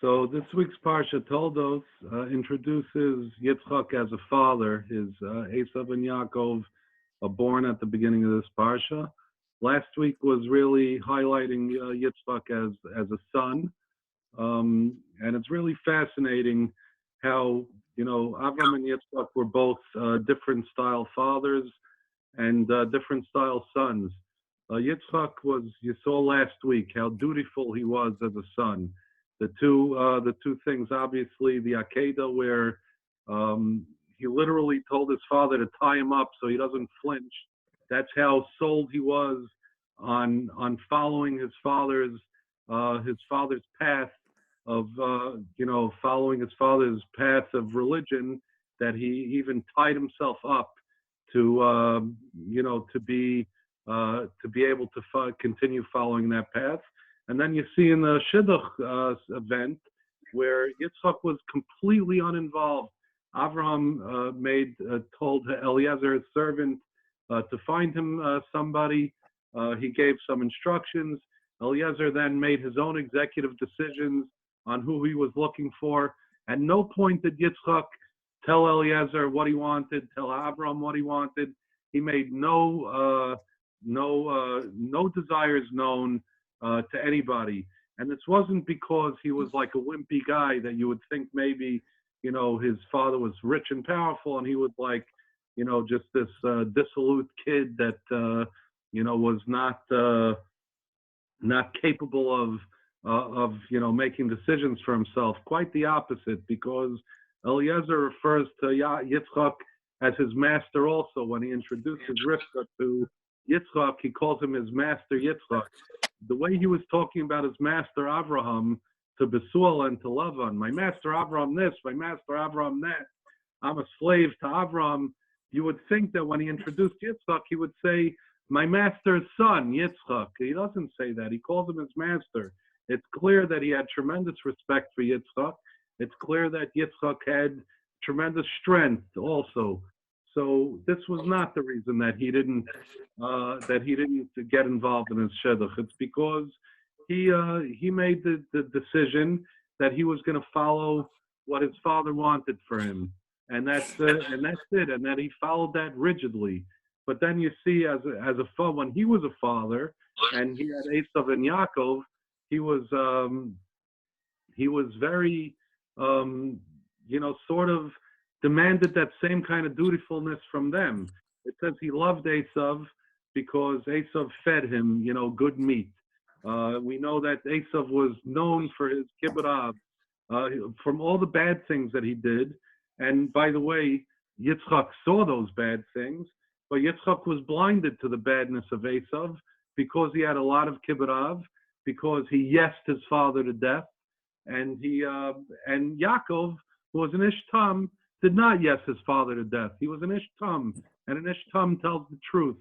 So this week's Parsha Toldos introduces Yitzchak as a father. His Esav and Yaakov are born at the beginning of this Parsha. Last week was really highlighting Yitzchak as a son, and it's really fascinating how Avram and Yitzchak were both different style fathers and different style sons. Yitzchak was, you saw last week how dutiful he was as a son. The two things, obviously, the Akedah, where he literally told his father to tie him up so he doesn't flinch. That's how sold he was on following his father's path of following his father's path of religion, that he even tied himself up to to be able to continue following that path. And then you see in the Shidduch event where Yitzchak was completely uninvolved. Avraham told Eliezer, his servant, to find him somebody. He gave some instructions. Eliezer then made his own executive decisions on who he was looking for. At no point did Yitzchak tell Eliezer what he wanted, tell Abraham what he wanted. He made no desires known to anybody. And this wasn't because he was like a wimpy guy that you would think maybe, his father was rich and powerful and he was like, just this dissolute kid that, was not capable of making decisions for himself. Quite the opposite, because Eliezer refers to Yitzchak as his master also. When he introduces Rivka to Yitzchak, he calls him his master Yitzchak. The way he was talking about his master Avraham to Besuel and to Lavan, my master Avraham this, my master Avraham that, I'm a slave to Avraham. You would think that when he introduced Yitzchak, he would say, my master's son, Yitzchak. He doesn't say that. He calls him his master. It's clear that he had tremendous respect for Yitzchak. It's clear that Yitzchak had tremendous strength also. So this was not the reason that he didn't get involved in his shidduch. It's because he made the decision that he was going to follow what his father wanted for him, and that's it. And that he followed that rigidly. But then you see, when he was a father, and he had Esav and Yaakov, he was very sort of demanded that same kind of dutifulness from them. It says he loved Esav because Esav fed him, good meat. We know that Esav was known for his kibbutz, from all the bad things that he did. And by the way, Yitzchak saw those bad things, but Yitzchak was blinded to the badness of Esav because he had a lot of kibbutz, because he yesed his father to death, and and Yaakov, who was an Ishtam, did not yes his father to death. He was an Ishtam, and an Ishtam tells the truth.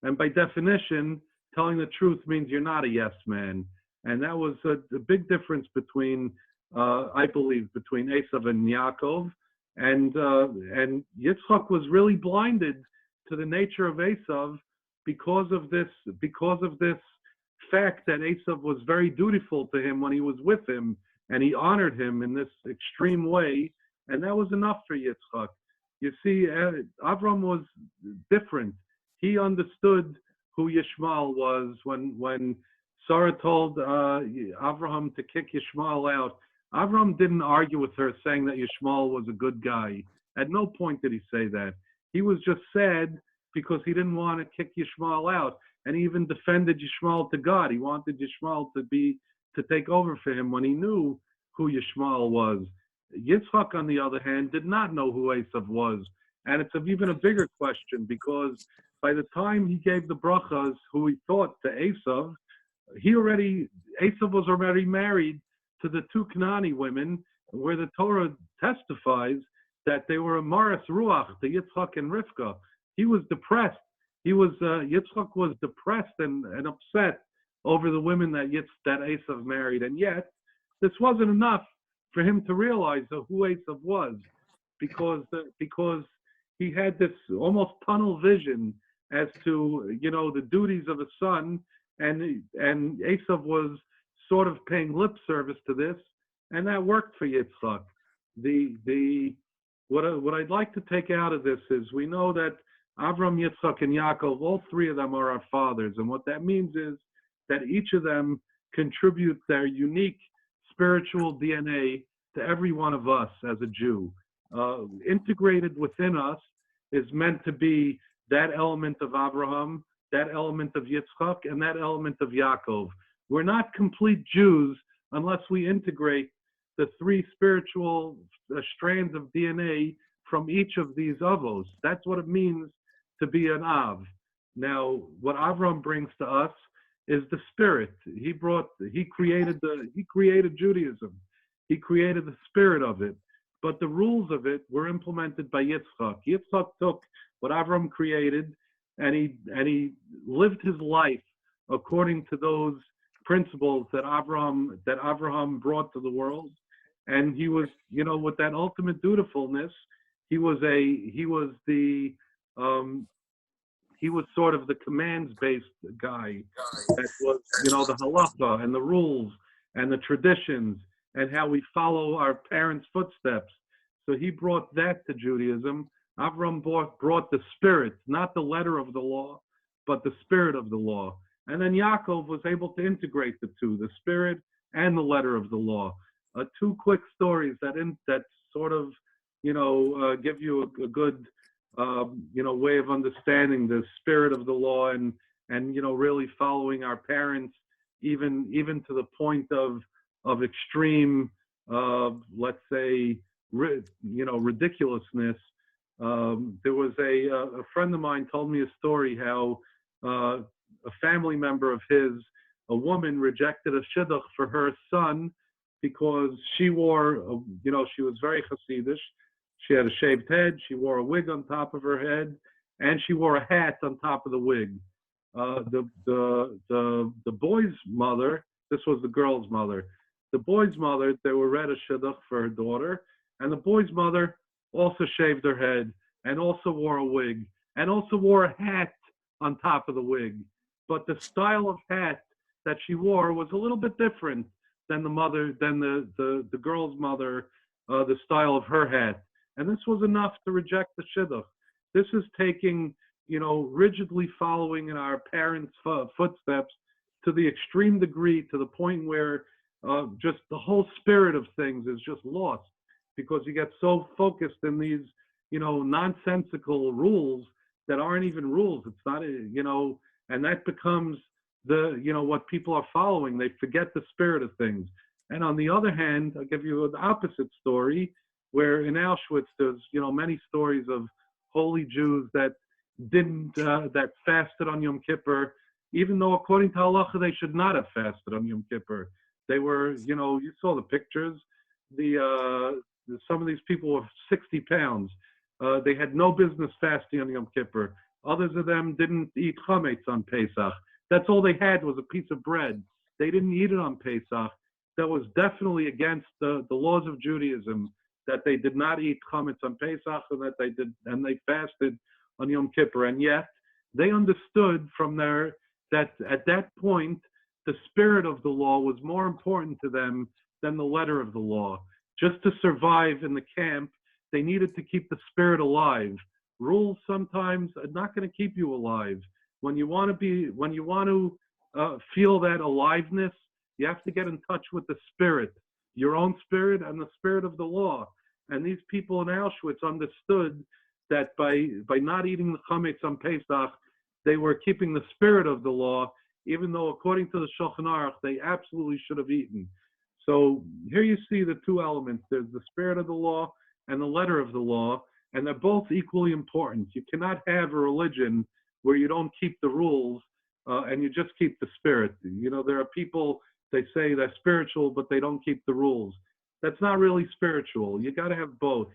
And by definition, telling the truth means you're not a yes man. And that was a big difference between, I believe, between Esav and Yaakov. And Yitzchak was really blinded to the nature of Esav because of this fact that Esav was very dutiful to him when he was with him, and he honored him in this extreme way. And that was enough for Yitzchak. You see, Avram was different. He understood who Yishmael was when Sarah told Avraham to kick Yishmael out. Avram didn't argue with her saying that Yishmael was a good guy. At no point did he say that. He was just sad because he didn't want to kick Yishmael out. And he even defended Yishmael to God. He wanted Yishmael to take over for him when he knew who Yishmael was. Yitzchak, on the other hand, did not know who Esav was. And it's even a bigger question, because by the time he gave the brachas, who he thought to Esav, Esav was already married to the two Canaanite women, where the Torah testifies that they were a Maris Ruach, to Yitzchak and Rivka. He was depressed. Yitzchak was depressed and upset over the women that Esav married. And yet, this wasn't enough for him to realize who Esav was, because he had this almost tunnel vision as to the duties of a son, and Esav was sort of paying lip service to this, and that worked for Yitzchak. What I'd like to take out of this is we know that Avram, Yitzchak, and Yaakov, all three of them are our fathers, and what that means is that each of them contributes their unique spiritual DNA to every one of us as a Jew. Integrated within us is meant to be that element of Abraham, that element of Yitzchak, and that element of Yaakov. We're not complete Jews unless we integrate the three spiritual strands of DNA from each of these avos. That's what it means to be an Av. Now, what Avram brings to us is the spirit. He created Judaism. He created the spirit of it. But the rules of it were implemented by Yitzchak. Yitzchak took what Avram created and he lived his life according to those principles that Abraham brought to the world. And he was, with that ultimate dutifulness, he was sort of the commands-based guy. That was, the halacha and the rules and the traditions and how we follow our parents' footsteps. So he brought that to Judaism. Avram brought the spirit, not the letter of the law, but the spirit of the law. And then Yaakov was able to integrate the two, the spirit and the letter of the law. Two quick stories that sort of, give you a good, way of understanding the spirit of the law and really following our parents, even to the point of extreme, let's say, ridiculousness. There was a friend of mine told me a story how a family member of his, a woman, rejected a shidduch for her son because she wore, she was very Hasidish. She had a shaved head, she wore a wig on top of her head, and she wore a hat on top of the wig. The boy's mother, this was the girl's mother, the boy's mother, they were read a shidduch for her daughter, and the boy's mother also shaved her head and also wore a wig and also wore a hat on top of the wig. But the style of hat that she wore was a little bit different than the girl's mother, the style of her hat. And this was enough to reject the shidduch. This is taking, rigidly following in our parents' footsteps to the extreme degree, to the point where just the whole spirit of things is just lost because you get so focused in these, nonsensical rules that aren't even rules. It's not, and that becomes what people are following. They forget the spirit of things. And on the other hand, I'll give you the opposite story, where in Auschwitz, there's, many stories of holy Jews that that fasted on Yom Kippur, even though according to halacha, they should not have fasted on Yom Kippur. They were, you saw the pictures. Some of these people were 60 pounds. They had no business fasting on Yom Kippur. Others of them didn't eat chametz on Pesach. That's all they had was a piece of bread. They didn't eat it on Pesach. That was definitely against the laws of Judaism, that they did not eat chametz on Pesach and they fasted on Yom Kippur. And yet they understood from that at that point, the spirit of the law was more important to them than the letter of the law. Just to survive in the camp, they needed to keep the spirit alive. Rules sometimes are not going to keep you alive. When you want to feel that aliveness, you have to get in touch with the spirit, your own spirit and the spirit of the law. And these people in Auschwitz understood that by not eating the chametz on Pesach, they were keeping the spirit of the law, even though according to the Shulchan Aruch, they absolutely should have eaten. So here you see the two elements. There's the spirit of the law and the letter of the law, and they're both equally important. You cannot have a religion where you don't keep the rules and you just keep the spirit. There are people, they say they're spiritual, but they don't keep the rules. That's not really spiritual. You got to have both.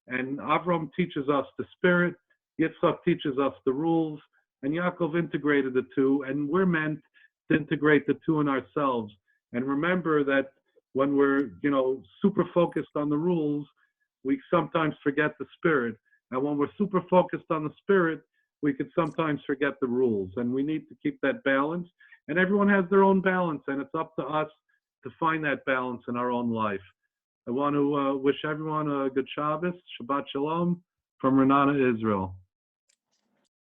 And Avram teaches us the spirit, Yitzchak teaches us the rules, and Yaakov integrated the two, and we're meant to integrate the two in ourselves. And remember that when we're, super focused on the rules, we sometimes forget the spirit. And when we're super focused on the spirit, we could sometimes forget the rules. And we need to keep that balance. And everyone has their own balance, and it's up to us to find that balance in our own life. I want to wish everyone a good Shabbos, Shabbat Shalom from Renana, Israel.